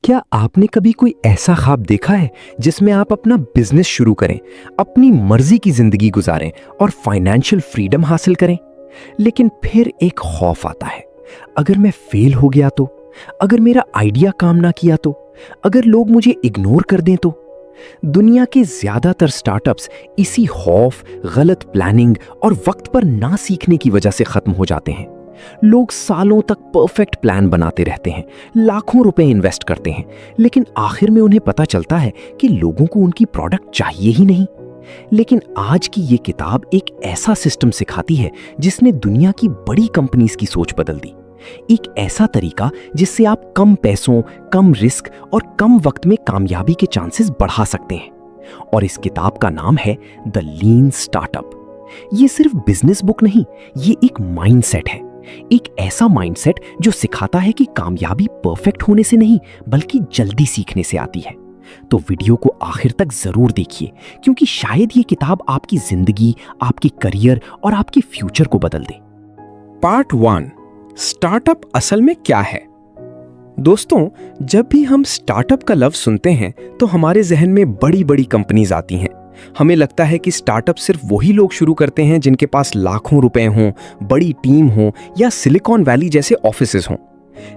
क्या आपने कभी कोई ऐसा ख्वाब देखा है जिसमें आप अपना बिजनेस शुरू करें, अपनी मर्जी की जिंदगी गुजारें और फाइनेंशियल फ्रीडम हासिल करें? लेकिन फिर एक खौफ आता है, अगर मैं फेल हो गया तो, अगर मेरा आइडिया काम ना किया तो, अगर लोग मुझे इग्नोर कर दें तो। दुनिया के ज्यादातर स्टार्टअप्स इसी खौफ, गलत प्लानिंग और वक्त पर ना सीखने की वजह से खत्म हो जाते हैं। लोग सालों तक परफेक्ट प्लान बनाते रहते हैं, लाखों रुपए इन्वेस्ट करते हैं, लेकिन आखिर में उन्हें पता चलता है कि लोगों को उनकी प्रोडक्ट चाहिए ही नहीं। लेकिन आज की ये किताब एक ऐसा सिस्टम सिखाती है जिसने दुनिया की बड़ी कंपनीज की सोच बदल दी। एक ऐसा तरीका जिससे आप कम पैसों, कम रिस्क और कम वक्त में कामयाबी के चांसेस बढ़ा सकते हैं। और इस किताब का नाम है द लीन स्टार्टअप। ये सिर्फ बिजनेस बुक नहीं, ये एक माइंडसेट है। एक ऐसा माइंडसेट जो सिखाता है कि कामयाबी परफेक्ट होने से नहीं बल्कि जल्दी सीखने से आती है। तो वीडियो को आखिर तक जरूर देखिए, क्योंकि शायद ये किताब आपकी जिंदगी, आपकी करियर और आपके फ्यूचर को बदल दे। पार्ट 1, स्टार्टअप असल में क्या है। दोस्तों, जब भी हम स्टार्टअप का लफ्ज सुनते हैं तो हमारे जहन में बड़ी बड़ी कंपनीज आती हैं। हमें लगता है कि स्टार्टअप सिर्फ वही लोग शुरू करते हैं जिनके पास लाखों रुपए हों, बड़ी टीम हो या सिलिकॉन वैली जैसे ऑफिसेज हों।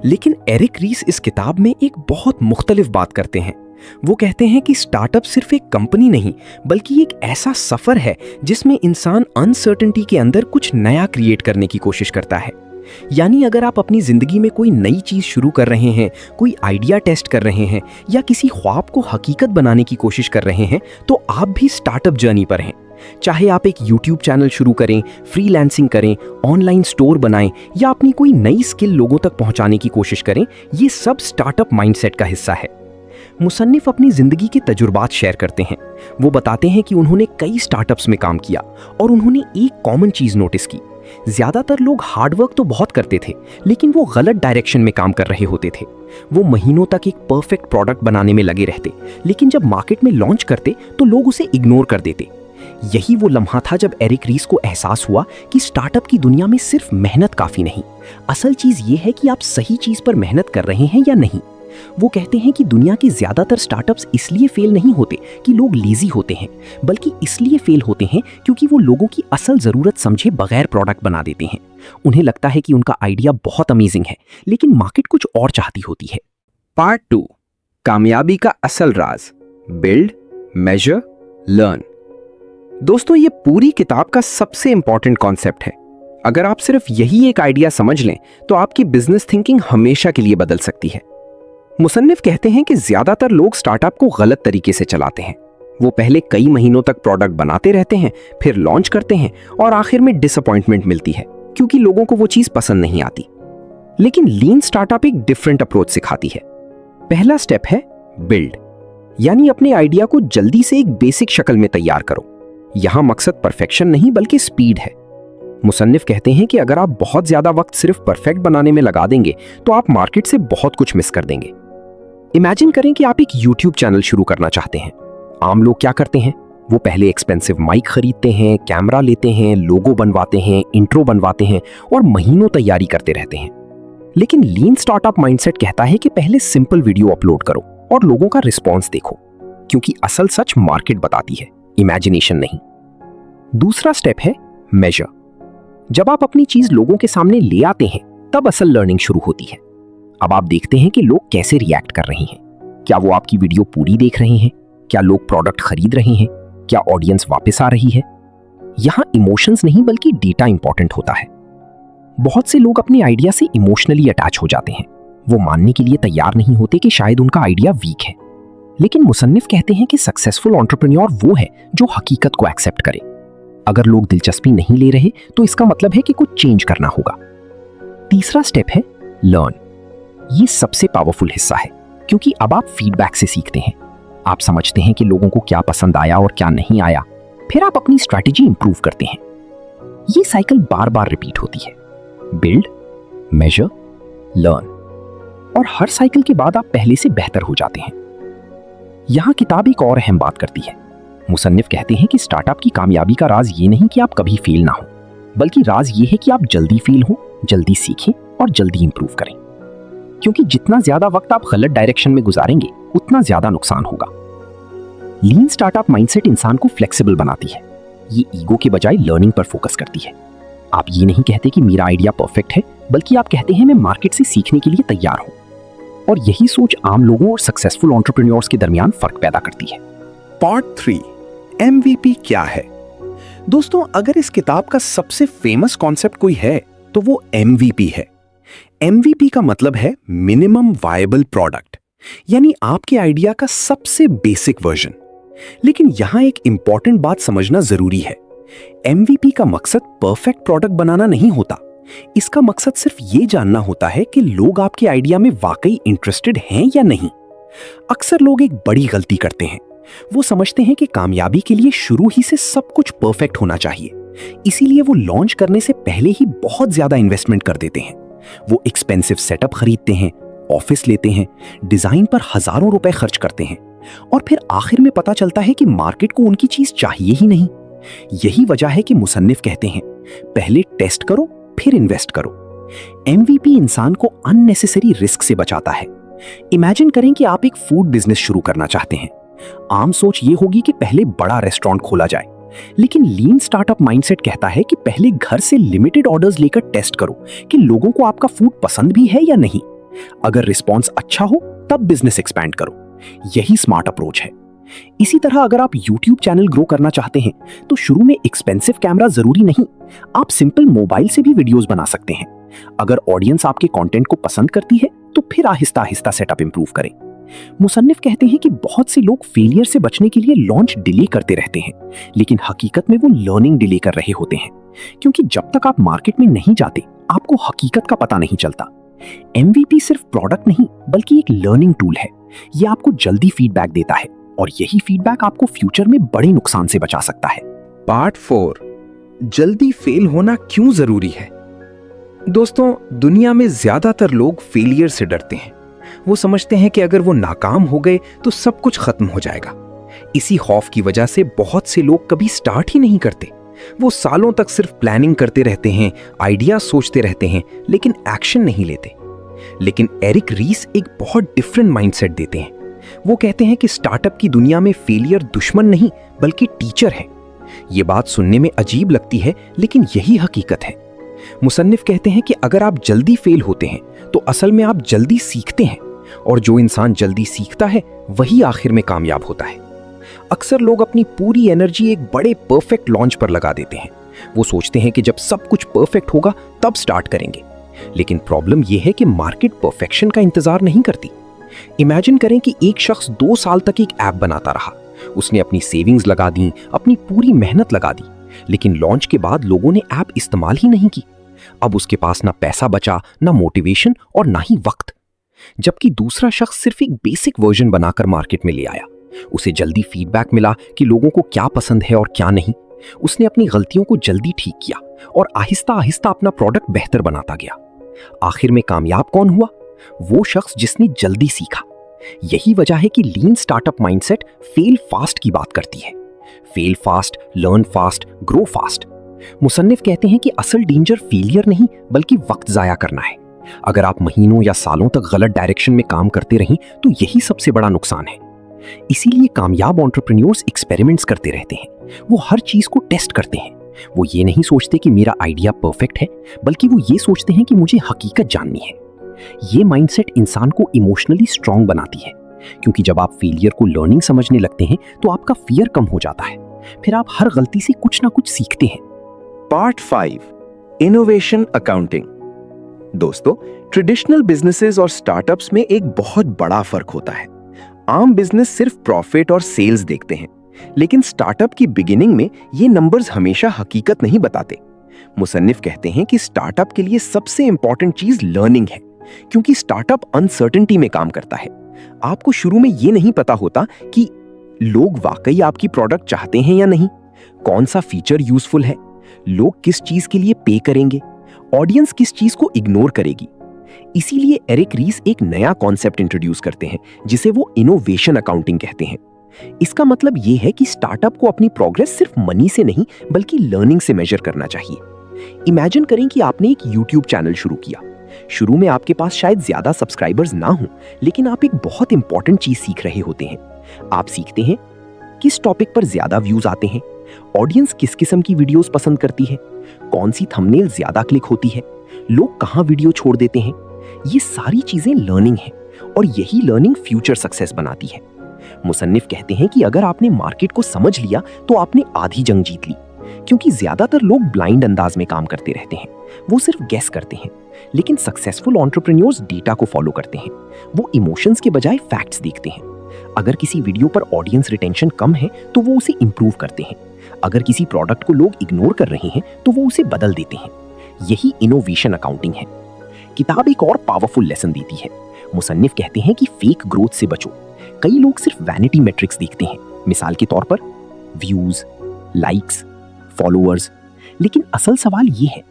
लेकिन एरिक रीस इस किताब में एक बहुत मुख्तलिफ बात करते हैं। वो कहते हैं कि स्टार्टअप सिर्फ एक कंपनी नहीं बल्कि एक ऐसा सफर है जिसमें इंसान अनसर्टेनिटी के अंदर कुछ नया क्रिएट करने की कोशिश करता है। यानी अगर आप अपनी जिंदगी में कोई नई चीज शुरू कर रहे हैं, कोई आइडिया टेस्ट कर रहे हैं या किसी ख्वाब को हकीकत बनाने की कोशिश कर रहे हैं, तो आप भी स्टार्टअप जर्नी पर हैं। चाहे आप एक यूट्यूब चैनल शुरू करें, फ्रीलांसिंग करें, ऑनलाइन स्टोर बनाएं या अपनी कोई नई स्किल लोगों तक पहुंचाने की कोशिश करें, ये सब स्टार्टअप माइंडसेट का हिस्सा है। मुसन्निफ अपनी जिंदगी के तजुर्बात शेयर करते हैं। वो बताते हैं कि उन्होंने कई स्टार्टअप्स में काम किया और उन्होंने एक कॉमन चीज नोटिस की। ज्यादातर लोग हार्डवर्क तो बहुत करते थे, लेकिन वो गलत डायरेक्शन में काम कर रहे होते थे। वो महीनों तक एक परफेक्ट प्रोडक्ट बनाने में लगे रहते, लेकिन जब मार्केट में लॉन्च करते तो लोग उसे इग्नोर कर देते। यही वो लम्हा था जब एरिक रीस को एहसास हुआ कि स्टार्टअप की दुनिया में सिर्फ मेहनत काफी नहीं, असल चीज ये है कि आप सही चीज पर मेहनत कर रहे हैं या नहीं। वो कहते हैं कि दुनिया के ज्यादातर स्टार्टअप्स इसलिए फेल नहीं होते कि लोग लेजी होते हैं, बल्कि इसलिए फेल होते हैं क्योंकि वो लोगों की असल जरूरत समझे बगैर प्रोडक्ट बना देते हैं। उन्हें लगता है कि उनका आइडिया बहुत अमेजिंग है, लेकिन मार्केट कुछ और चाहती होती है। पार्ट 2, कामयाबी का असल राज, बिल्ड, मेजर, लर्न। दोस्तों, ये पूरी किताब का सबसे इंपॉर्टेंट कॉन्सेप्ट है। अगर आप सिर्फ यही एक आइडिया समझ लें तो आपकी बिजनेस थिंकिंग हमेशा के लिए बदल सकती है। मुसन्निफ कहते हैं कि ज्यादातर लोग स्टार्टअप को गलत तरीके से चलाते हैं। वो पहले कई महीनों तक प्रोडक्ट बनाते रहते हैं, फिर लॉन्च करते हैं और आखिर में डिसअपॉइंटमेंट मिलती है क्योंकि लोगों को वो चीज पसंद नहीं आती। लेकिन लीन स्टार्टअप एक डिफरेंट अप्रोच सिखाती है। पहला स्टेप है बिल्ड, यानी अपने आइडिया को जल्दी से एक बेसिक शक्ल में तैयार करो। यहां मकसद परफेक्शन नहीं बल्कि स्पीड है। मुसन्निफ कहते हैं कि अगर आप बहुत ज्यादा वक्त सिर्फ परफेक्ट बनाने में लगा देंगे तो आप मार्केट से बहुत कुछ मिस कर देंगे। इमेजिन करें कि आप एक यूट्यूब चैनल शुरू करना चाहते हैं। आम लोग क्या करते हैं? वो पहले एक्सपेंसिव माइक खरीदते हैं, कैमरा लेते हैं, लोगो बनवाते हैं, इंट्रो बनवाते हैं और महीनों तैयारी करते रहते हैं। लेकिन लीन स्टार्टअप माइंडसेट कहता है कि पहले सिंपल वीडियो अपलोड करो और लोगों का रिस्पॉन्स देखो, क्योंकि असल सच मार्केट बताती है, इमेजिनेशन नहीं। दूसरा स्टेप है मेजर। जब आप अपनी चीज लोगों के सामने ले आते हैं तब असल लर्निंग शुरू होती है। अब आप देखते हैं कि लोग कैसे रिएक्ट कर रहे हैं। क्या वो आपकी वीडियो पूरी देख रहे हैं? क्या लोग प्रोडक्ट खरीद रहे हैं? क्या ऑडियंस वापस आ रही है? यहां इमोशंस नहीं बल्कि डेटा इंपॉर्टेंट होता है। बहुत से लोग अपने आइडिया से इमोशनली अटैच हो जाते हैं। वो मानने के लिए तैयार नहीं होते कि शायद उनका आइडिया वीक है। लेकिन मुसन्निफ कहते हैं कि सक्सेसफुल एंटरप्रेन्योर वो है जो हकीकत को एक्सेप्ट करे। अगर लोग दिलचस्पी नहीं ले रहे तो इसका मतलब है कि कुछ चेंज करना होगा। तीसरा स्टेप है लर्न। ये सबसे पावरफुल हिस्सा है, क्योंकि अब आप फीडबैक से सीखते हैं। आप समझते हैं कि लोगों को क्या पसंद आया और क्या नहीं आया, फिर आप अपनी स्ट्रैटेजी इंप्रूव करते हैं। ये साइकिल बार बार रिपीट होती है, बिल्ड, मेजर, लर्न, और हर साइकिल के बाद आप पहले से बेहतर हो जाते हैं। यहां किताब एक और अहम बात करती है। मुसन्निफ कहते हैं कि स्टार्टअप की कामयाबी का राज ये नहीं कि आप कभी फेल ना हो, बल्कि राज ये है कि आप जल्दी फेल हो, जल्दी सीखें और जल्दी इंप्रूव करें। क्योंकि जितना ज्यादा वक्त आप गलत डायरेक्शन में गुजारेंगे उतना ज्यादा नुकसान होगा। लीन स्टार्टअप माइंडसेट इंसान को फ्लेक्सिबल बनाती है। ये ईगो के बजाय लर्निंग पर फोकस करती है। आप ये नहीं कहते कि मेरा आइडिया परफेक्ट है, बल्कि आप कहते हैं मैं मार्केट से सीखने के लिए तैयार हूं। और यही सोच आम लोगों और सक्सेसफुल एंटरप्रेन्योर्स के दरमियान फर्क पैदा करती है। पार्ट 3, MVP क्या है? दोस्तों, अगर इस किताब का सबसे फेमस कॉन्सेप्ट कोई है तो वो MVP है। MVP का मतलब है मिनिमम वायबल प्रोडक्ट, यानी आपके आइडिया का सबसे बेसिक वर्जन। लेकिन यहां एक इंपॉर्टेंट बात समझना जरूरी है। MVP का मकसद परफेक्ट प्रोडक्ट बनाना नहीं होता। इसका मकसद सिर्फ ये जानना होता है कि लोग आपके आइडिया में वाकई इंटरेस्टेड हैं या नहीं। अक्सर लोग एक बड़ी गलती करते हैं। वो समझते हैं कि कामयाबी के लिए शुरू ही से सब कुछ परफेक्ट होना चाहिए, इसीलिए वो लॉन्च करने से पहले ही बहुत ज्यादा इन्वेस्टमेंट कर देते हैं। वो एक्सपेंसिव सेटअप खरीदते हैं, ऑफिस लेते हैं, डिजाइन पर हजारों रुपए खर्च करते हैं, और फिर आखिर में पता चलता है कि मार्केट को उनकी चीज चाहिए ही नहीं। यही वजह है कि मुसन्निफ कहते हैं, पहले टेस्ट करो फिर इन्वेस्ट करो। MVP इंसान को अननेसेसरी रिस्क से बचाता है। इमेजिन करें कि आप एक फूड बिजनेस शुरू करना चाहते हैं। आम सोच ये होगी कि पहले बड़ा रेस्टोरेंट खोला जाए, लेकिन लीन स्टार्टअप माइंडसेट कहता है कि पहले घर से लिमिटेड ऑर्डर्स लेकर टेस्ट करो कि लोगों को आपका फूड पसंद भी है या नहीं। अगर रिस्पॉन्स अच्छा हो तब बिजनेस एक्सपैंड करो। यही स्मार्ट अप्रोच है। इसी तरह अगर आप YouTube चैनल ग्रो करना चाहते हैं तो शुरू में एक्सपेंसिव कैमरा जरूरी नहीं, आप सिंपल मोबाइल से भी वीडियोस बना सकते हैं। अगर ऑडियंस आपके कंटेंट को पसंद करती है तो फिर आहिस्ता आहिस्ता सेटअप इंप्रूव करें। मुसन्निफ कहते हैं कि बहुत से लोग फेलियर से बचने के लिए लॉन्च डिले करते रहते हैं, लेकिन हकीकत में वो लर्निंग डिले कर रहे होते हैं, क्योंकि जब तक आप मार्केट में नहीं जाते आपको हकीकत का पता नहीं चलता। MVP सिर्फ प्रोडक्ट नहीं बल्कि एक लर्निंग टूल है। ये आपको जल्दी फीडबैक देता है, और यही फीडबैक आपको फ्यूचर में बड़े नुकसान से बचा सकता है। पार्ट 4, जल्दी फेल होना क्यों जरूरी है? दोस्तों, दुनिया में ज्यादातर लोग फेलियर से डरते हैं। वो समझते हैं कि अगर वो नाकाम हो गए तो सब कुछ खत्म हो जाएगा। इसी खौफ की वजह से बहुत से लोग कभी स्टार्ट ही नहीं करते। वो सालों तक सिर्फ प्लानिंग करते रहते हैं, आइडिया सोचते रहते हैं, लेकिन एक्शन नहीं लेते। लेकिन एरिक रीस एक बहुत डिफरेंट माइंडसेट देते हैं। वो कहते हैं कि स्टार्टअप की दुनिया में फेलियर दुश्मन नहीं बल्कि टीचर है। ये बात सुनने में अजीब लगती है, लेकिन यही हकीकत है। मुसन्निफ कहते हैं कि अगर आप जल्दी फेल होते हैं तो असल में आप जल्दी सीखते हैं, और जो इंसान जल्दी सीखता है वही आखिर में कामयाब होता है। अक्सर लोग अपनी पूरी एनर्जी एक बड़े परफेक्ट लॉन्च पर लगा देते हैं। वो सोचते हैं कि जब सब कुछ परफेक्ट होगा तब स्टार्ट करेंगे, लेकिन प्रॉब्लम यह है कि मार्केट परफेक्शन का इंतजार नहीं करती। इमेजिन करें कि एक शख्स 2 साल तक एक ऐप बनाता रहा। उसने अपनी सेविंग्स लगा दी, अपनी पूरी मेहनत लगा दी, लेकिन लॉन्च के बाद लोगों ने ऐप इस्तेमाल ही नहीं की। अब उसके पास ना पैसा बचा, ना मोटिवेशन और ना ही वक्त। जबकि दूसरा शख्स सिर्फ एक बेसिक वर्जन बनाकर मार्केट में ले आया। उसे जल्दी फीडबैक मिला कि लोगों को क्या पसंद है और क्या नहीं। उसने अपनी गलतियों को जल्दी ठीक किया और आहिस्ता आहिस्ता अपना प्रोडक्ट बेहतर बनाता गया। आखिर में कामयाब कौन हुआ? वो शख्स जिसने जल्दी सीखा। यही वजह है कि lean startup mindset fail fast की बात करती है। Fail fast, learn fast, grow fast. मुसन्निफ कहते हैं कि असल डेंजर फेलियर नहीं बल्कि वक्त जाया करना है। अगर आप महीनों या सालों तक गलत डायरेक्शन में काम करते रहें तो यही सबसे बड़ा नुकसान है। इसीलिए कामयाब एंटरप्रेन्योर्स एक्सपेरिमेंट्स करते रहते हैं। वो हर चीज को टेस्ट करते हैं। वो ये नहीं सोचते कि मेरा आइडिया परफेक्ट है, बल्कि वो ये सोचते हैं कि मुझे हकीकत जाननी है। ये माइंडसेट इंसान को इमोशनली स्ट्रांग बनाती है, क्योंकि जब आप फेलियर को लर्निंग समझने लगते हैं तो आपका फियर कम हो जाता है। फिर आप हर गलती से कुछ ना कुछ सीखते हैं। Part 5, innovation accounting. दोस्तों, ट्रेडिशनल बिजनेसेस और स्टार्टअप्स में एक बहुत बड़ा फर्क होता है। आम बिजनेस सिर्फ प्रॉफिट और सेल्स देखते हैं, लेकिन स्टार्टअप की बिगिनिंग में ये नंबर्स हमेशा हकीकत नहीं बताते। मुसन्निफ कहते हैं कि स्टार्टअप के लिए सबसे इंपॉर्टेंट चीज लर्निंग है, क्योंकि स्टार्टअप अनसर्टेनिटी में काम करता है। आपको शुरू में ये नहीं पता होता कि लोग वाकई आपकी प्रोडक्ट चाहते हैं या नहीं, कौन सा फीचर यूजफुल है, लोग किस चीज के लिए पे करेंगे, ऑडियंस किस चीज को इग्नोर करेगी। इसीलिए एरिक रीस एक नया कॉन्सेप्ट इंट्रोड्यूस करते हैं जिसे वो इनोवेशन अकाउंटिंग कहते हैं। इसका मतलब ये है कि स्टार्टअप को अपनी प्रोग्रेस सिर्फ मनी से नहीं बल्कि लर्निंग से मेजर करना चाहिए। इमेजिन करें कि आपने एक YouTube चैनल शुरू किया। शुरू में आपके पास शायद ज्यादा सब्सक्राइबर्स ना हो, लेकिन आप एक बहुत इंपॉर्टेंट चीज सीख रहे होते हैं। आप सीखते हैं किस टॉपिक पर ज्यादा व्यूज आते हैं, ऑडियंस किस किस्म की वीडियोस पसंद करती है, कौन सी थंबनेल ज्यादा क्लिक होती है, लोग कहां वीडियो छोड़ देते हैं। ये सारी चीजें लर्निंग है और यही लर्निंग फ्यूचर सक्सेस बनाती है। मुसन्निफ कहते हैं कि अगर आपने मार्केट को समझ लिया तो आपने आधी जंग जीत ली, क्योंकि ज्यादातर लोग ब्लाइंड अंदाज में काम करते रहते हैं, वो सिर्फ गेस करते हैं। लेकिन सक्सेसफुल एंटरप्रेन्योर्स डेटा को फॉलो करते हैं, वो इमोशंस के बजाय फैक्ट्स देखते हैं। अगर किसी वीडियो पर ऑडियंस रिटेंशन कम है तो वो उसे इंप्रूव करते हैं। अगर किसी प्रोडक्ट को लोग इग्नोर कर रहे हैं तो वो उसे बदल देते हैं। यही इनोवेशन अकाउंटिंग है। किताब एक और पावरफुल लेसन देती है। मुसन्निफ कहते हैं कि फेक ग्रोथ से बचो। कई लोग सिर्फ वैनिटी मेट्रिक्स देखते हैं, मिसाल के तौर पर व्यूज, लाइक्स, फॉलोअर्स। लेकिन असल सवाल ये है,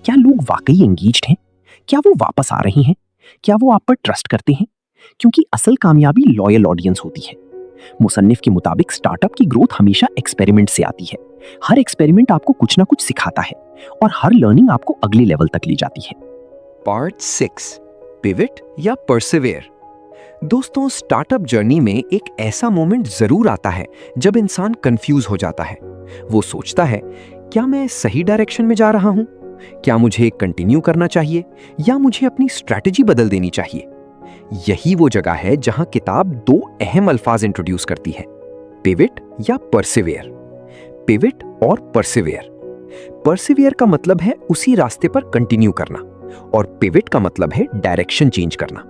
क्या लोग वाकई एंगेज्ड हैं? क्या वो वापस आ रहे हैं? क्या वो आप पर ट्रस्ट करते हैं? क्योंकि असल कामयाबी लॉयल ऑडियंस होती है। मुसन्निफ के मुताबिक स्टार्टअप की ग्रोथ हमेशा एक्सपेरिमेंट से आती है। हर एक्सपेरिमेंट आपको कुछ ना कुछ सिखाता है और हर लर्निंग आपको अगले लेवल तक ले जाती है। पार्ट 6, पिवट या परसिवियर। दोस्तों, स्टार्टअप जर्नी में एक ऐसा मोमेंट जरूर आता है जब इंसान कंफ्यूज हो जाता है। वो सोचता है, क्या मैं सही डायरेक्शन में जा रहा हूं? क्या मुझे कंटिन्यू करना चाहिए या मुझे अपनी स्ट्रैटेजी बदल देनी चाहिए? यही वो जगह है जहां किताब 2 अहम अल्फाज इंट्रोड्यूस करती है, पिवट या परसिवियर। पिवट और परसिवियर। परसिवियर का मतलब है उसी रास्ते पर कंटिन्यू करना और पिवट का मतलब है डायरेक्शन चेंज करना।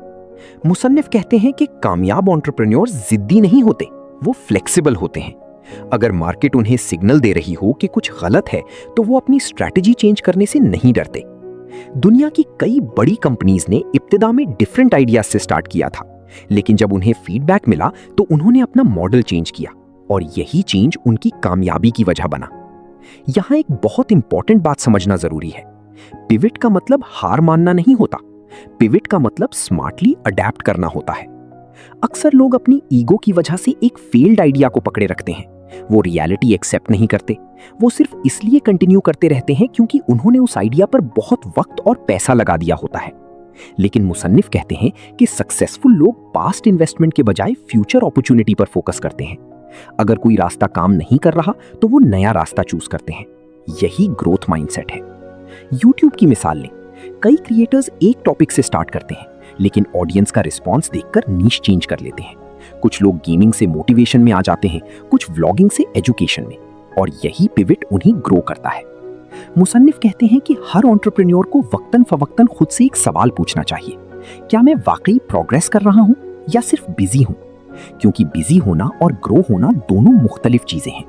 मुसन्निफ कहते हैं कि कामयाब एंटरप्रेन्योर्स जिद्दी नहीं होते, वो फ्लेक्सिबल होते हैं। अगर मार्केट उन्हें सिग्नल दे रही हो कि कुछ गलत है तो वो अपनी स्ट्रैटेजी चेंज करने से नहीं डरते। दुनिया की कई बड़ी कंपनीज ने इब्तिदा में डिफरेंट आइडियाज से स्टार्ट किया था, लेकिन जब उन्हें फीडबैक मिला तो उन्होंने अपना मॉडल चेंज किया और यही चेंज उनकी कामयाबी की वजह बना। यहां एक बहुत इंपॉर्टेंट बात समझना जरूरी है। पिवट का मतलब हार मानना नहीं होता, पिवट का मतलब स्मार्टली अडेप्ट करना होता है। अक्सर लोग अपनी ईगो की वजह से एक फेल्ड आइडिया को पकड़े रखते हैं। वो रियलिटी एक्सेप्ट नहीं करते, वो सिर्फ इसलिए कंटिन्यू करते रहते हैं क्योंकि उन्होंने उस आइडिया पर बहुत वक्त और पैसा लगा दिया होता है। लेकिन मुसन्निफ कहते हैं कि सक्सेसफुल लोग पास्ट इन्वेस्टमेंट के बजाय फ्यूचर अपॉर्चुनिटी पर फोकस करते हैं। अगर कोई रास्ता काम नहीं कर रहा तो वो नया रास्ता चूज करते हैं। यही ग्रोथ माइंडसेट है। यूट्यूब की मिसाल लें। कई क्रिएटर्स एक टॉपिक से स्टार्ट करते हैं, लेकिन ऑडियंस का रिस्पॉन्स देखकर नीश चेंज कर लेते हैं। कुछ लोग गेमिंग से मोटिवेशन में आ जाते हैं, कुछ व्लॉगिंग से एजुकेशन में, और यही पिवट उन्हें ग्रो करता है। मुसन्निफ कहते हैं कि हर एंटरप्रेन्योर को वक्तन फवक्तन खुद से एक सवाल पूछना चाहिए, क्या मैं वाकई प्रोग्रेस कर रहा हूं या सिर्फ बिजी हूं? क्योंकि बिजी होना और ग्रो होना दोनों मुख्तलिफ चीजें हैं।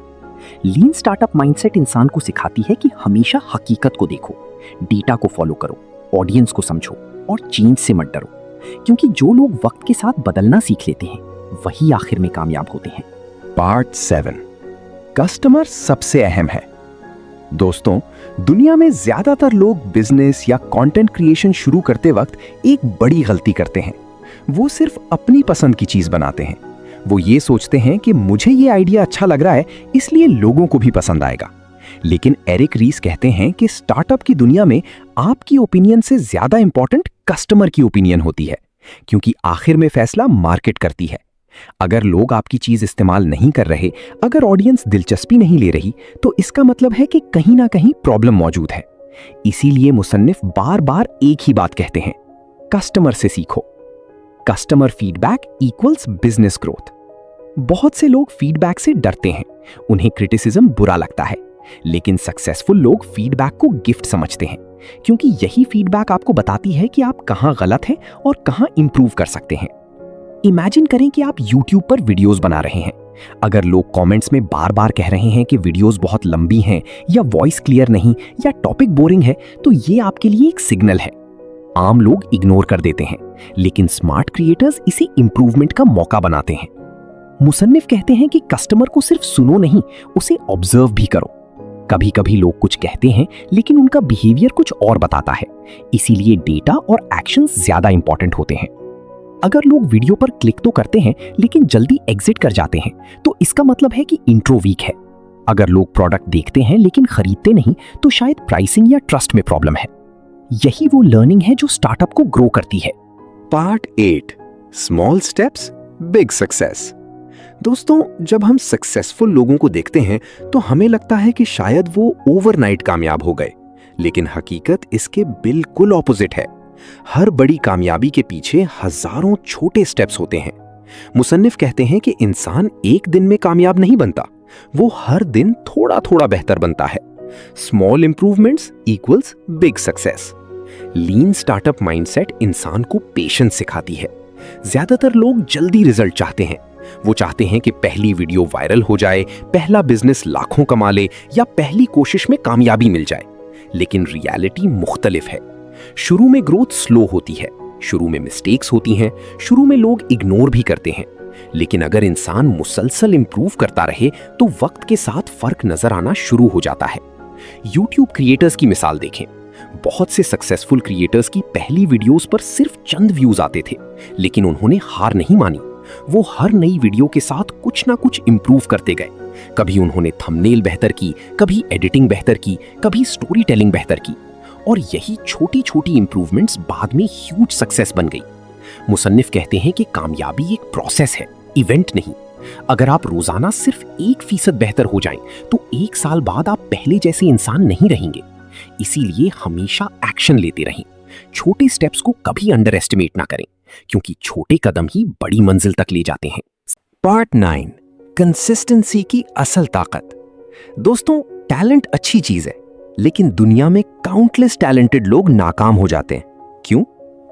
लीन स्टार्टअप माइंडसेट इंसान को सिखाती है कि हमेशा हकीकत को देखो, डेटा को फॉलो करो, ऑडियंस को समझो और चेंज से मत डरो, क्योंकि जो लोग वक्त के साथ बदलना सीख लेते हैं वही आखिर में कामयाब होते हैं। पार्ट 7, कस्टमर सबसे अहम है। दोस्तों, दुनिया में ज्यादातर लोग बिजनेस या कंटेंट क्रिएशन शुरू करते वक्त एक बड़ी गलती करते हैं। वो सिर्फ अपनी पसंद की चीज बनाते हैं। वो ये सोचते हैं कि मुझे ये आइडिया अच्छा लग रहा है इसलिए लोगों को भी पसंद आएगा। लेकिन एरिक रीस कहते हैं कि स्टार्टअप की दुनिया में आपकी ओपिनियन से ज्यादा इंपॉर्टेंट कस्टमर की ओपिनियन होती है, क्योंकि आखिर में फैसला मार्केट करती है। अगर लोग आपकी चीज इस्तेमाल नहीं कर रहे, अगर ऑडियंस दिलचस्पी नहीं ले रही, तो इसका मतलब है कि कहीं ना कहीं प्रॉब्लम मौजूद है। इसीलिए मुसन्निफ बार बार एक ही बात कहते हैं, कस्टमर से सीखो। Customer feedback equals business growth. बहुत से लोग फीडबैक से डरते हैं, उन्हें क्रिटिसिज्म बुरा लगता है, लेकिन सक्सेसफुल लोग फीडबैक को गिफ्ट समझते हैं, क्योंकि यही फीडबैक आपको बताती है कि आप कहां गलत हैं और कहां इंप्रूव कर सकते हैं। इमेजिन करें कि आप YouTube पर वीडियोस बना रहे हैं। अगर लोग कमेंट्स में बार बार कह रहे हैं कि वीडियोस बहुत लंबी हैं या वॉइस क्लियर नहीं या टॉपिक बोरिंग है, तो ये आपके लिए एक सिग्नल है। आम लोग इग्नोर कर देते हैं, लेकिन स्मार्ट क्रिएटर्स इसे इंप्रूवमेंट का मौका बनाते हैं। मुसन्निफ कहते हैं कि कस्टमर को सिर्फ सुनो नहीं, उसे ऑब्जर्व भी करो। कभी कभी लोग कुछ कहते हैं लेकिन उनका बिहेवियर कुछ और बताता है, इसीलिए डेटा और एक्शंस ज्यादा इंपॉर्टेंट होते हैं। अगर लोग वीडियो पर क्लिक तो करते हैं लेकिन जल्दी एग्जिट कर जाते हैं, तो इसका मतलब है कि इंट्रो वीक है। अगर लोग प्रोडक्ट देखते हैं लेकिन खरीदते नहीं, तो शायद प्राइसिंग या ट्रस्ट में प्रॉब्लम है। यही वो लर्निंग है जो स्टार्टअप को ग्रो करती है। Part 8, small steps big success. दोस्तों, जब हम सक्सेसफुल लोगों को देखते हैं तो हमें लगता है कि शायद वो ओवरनाइट कामयाब हो गए, लेकिन हकीकत इसके बिल्कुल ऑपोजिट है। हर बड़ी कामयाबी के पीछे हजारों छोटे स्टेप्स होते हैं। मुसन्निफ कहते हैं कि इंसान एक दिन में कामयाब नहीं बनता, वो हर दिन थोड़ा थोड़ा बेहतर बनता है। Small improvements equals big success. लीन स्टार्टअप माइंडसेट इंसान को पेशेंस सिखाती है। ज्यादातर लोग जल्दी रिजल्ट चाहते हैं। वो चाहते हैं कि पहली वीडियो वायरल हो जाए, पहला बिजनेस लाखों कमा ले या पहली कोशिश में कामयाबी मिल जाए। लेकिन रियलिटी मुख्तलिफ है। शुरू में ग्रोथ स्लो होती है, शुरू में मिस्टेक्स होती हैं, शुरू में लोग इग्नोर भी करते हैं। लेकिन अगर इंसान मुसलसल इंप्रूव करता रहे तो वक्त के साथ फर्क नजर आना शुरू हो जाता है। यूट्यूब क्रिएटर्स की मिसाल देखें। बहुत से सक्सेसफुल क्रिएटर्स की पहली वीडियोस पर सिर्फ चंद व्यूज आते थे, लेकिन उन्होंने हार नहीं मानी। वो हर नई वीडियो के साथ कुछ ना कुछ इंप्रूव करते गए। कभी उन्होंने थंबनेल बेहतर की, कभी एडिटिंग बेहतर की, कभी स्टोरी टेलिंग बेहतर की, और यही छोटी छोटी इंप्रूवमेंट्स बाद में ह्यूज सक्सेस बन गई। मुसन्निफ कहते हैं कि कामयाबी एक प्रोसेस है, इवेंट नहीं। अगर आप रोजाना सिर्फ 1% बेहतर हो जाएं, तो 1 साल बाद आप पहले जैसे इंसान नहीं रहेंगे। इसीलिए हमेशा एक्शन लेते रहें। छोटे स्टेप्स को कभी अंडर एस्टिमेट ना करें, क्योंकि छोटे कदम ही बड़ी मंजिल तक ले जाते हैं। पार्ट 9, कंसिस्टेंसी की असल ताकत। दोस्तों, टैलेंट अच्छी चीज है, लेकिन दुनिया में काउंटलेस टैलेंटेड लोग नाकाम हो जाते हैं। क्यों?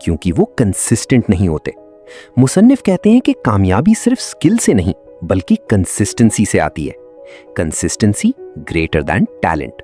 क्योंकि वो कंसिस्टेंट नहीं होते। मुसन्निफ कहते हैं कि कामयाबी सिर्फ स्किल से नहीं, बल्कि कंसिस्टेंसी से आती है। Consistency greater than talent.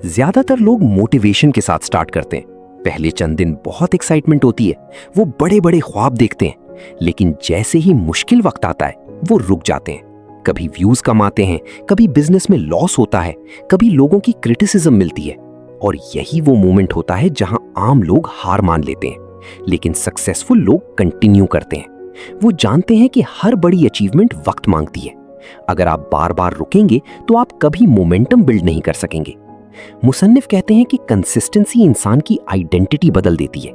ज्यादातर लोग मोटिवेशन के साथ स्टार्ट करते हैं। पहले चंद दिन बहुत एक्साइटमेंट होती है, वो बड़े बड़े ख्वाब देखते हैं, लेकिन जैसे ही मुश्किल वक्त आता है वो रुक जाते हैं। कभी व्यूज कम आते हैं, कभी बिजनेस में लॉस होता है, कभी लोगों की क्रिटिसिज्म मिलती है, और यही वो मोमेंट होता है जहां आम लोग हार मान लेते हैं। लेकिन सक्सेसफुल लोग कंटिन्यू करते हैं। वो जानते हैं कि हर बड़ी अचीवमेंट वक्त मांगती है। अगर आप बार बार रुकेंगे तो आप कभी मोमेंटम बिल्ड नहीं कर सकेंगे। मुसन्निफ कहते हैं कि कंसिस्टेंसी इंसान की आइडेंटिटी बदल देती है।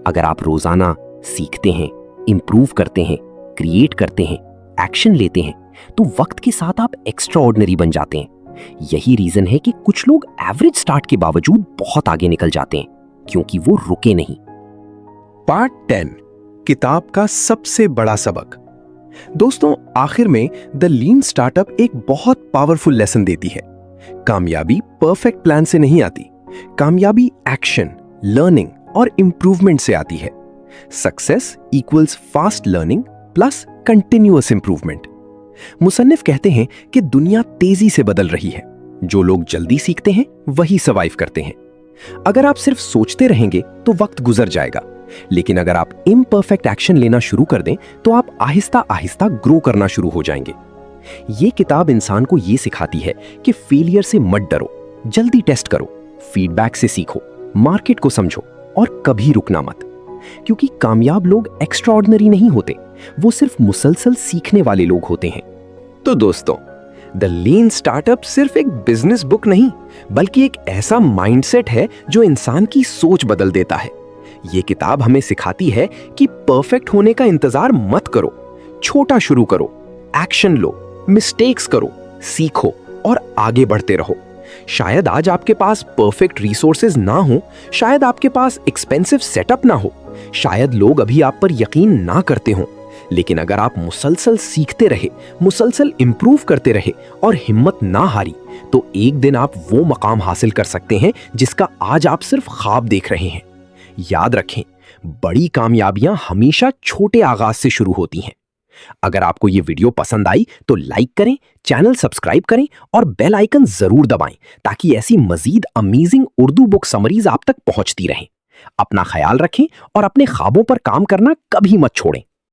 अगर आप रोजाना सीखते हैं, इंप्रूव करते हैं, क्रिएट करते हैं, एक्शन लेते हैं, तो वक्त के साथ आप एक्स्ट्रा ऑर्डिनरी बन जाते हैं। यही रीजन है कि कुछ लोग एवरेज स्टार्ट के बावजूद बहुत आगे निकल जाते हैं, क्योंकि वो रुके नहीं। पार्ट 10, किताब का सबसे बड़ा सबक। दोस्तों, आखिर में द लीन स्टार्टअप एक बहुत पावरफुल लेसन देती है। कामयाबी परफेक्ट प्लान से नहीं आती। कामयाबी एक्शन, लर्निंग और इंप्रूवमेंट से आती है। Success equals fast learning plus continuous improvement. मुसन्निफ कहते हैं कि दुनिया तेजी से बदल रही है। जो लोग जल्दी सीखते हैं वही सर्वाइव करते हैं। अगर आप सिर्फ सोचते रहेंगे तो वक्त गुजर जाएगा, लेकिन अगर आप इम्परफेक्ट एक्शन लेना शुरू कर दें तो आप आहिस्ता आहिस्ता ग्रो करना शुरू हो जाएंगे। ये किताब इंसान को ये सिखाती है कि फेलियर से मत डरो, जल्दी टेस्ट करो, फीडबैक से सीखो, मार्केट को समझो और कभी रुकना मत। क्योंकि कामयाब लोग एक्स्ट्राऑर्डिनरी नहीं होते, वो सिर्फ मुसलसल सीखने वाले लोग होते हैं। तो दोस्तों, द लीन स्टार्टअप सिर्फ एक बिजनेस बुक नहीं, बल्कि एक ऐसा माइंडसेट है जो इंसान की सोच बदल देता है। ये किताब हमें सिखाती है कि परफेक्ट होने का इंतजार मत करो, छोटा शुरू करो, एक्शन लो, मिस्टेक्स करो, सीखो और आगे बढ़ते रहो। शायद आज आपके पास परफेक्ट रिसोर्सेज ना हो, शायद आपके पास एक्सपेंसिव सेटअप ना हो, शायद लोग अभी आप पर यकीन ना करते हों, लेकिन अगर आप मुसलसल सीखते रहे, मुसलसल इंप्रूव करते रहे और हिम्मत ना हारी, तो एक दिन आप वो मकाम हासिल कर सकते हैं जिसका आज आप सिर्फ ख्वाब देख रहे हैं। याद रखें, बड़ी कामयाबियां हमेशा छोटे आगाज से शुरू होती हैं। अगर आपको ये वीडियो पसंद आई तो लाइक करें, चैनल सब्सक्राइब करें और बेल आइकन जरूर दबाएं, ताकि ऐसी मजीद अमेजिंग उर्दू बुक समरीज आप तक पहुंचती रहें। अपना ख्याल रखें और अपने ख्वाबों पर काम करना कभी मत छोड़ें।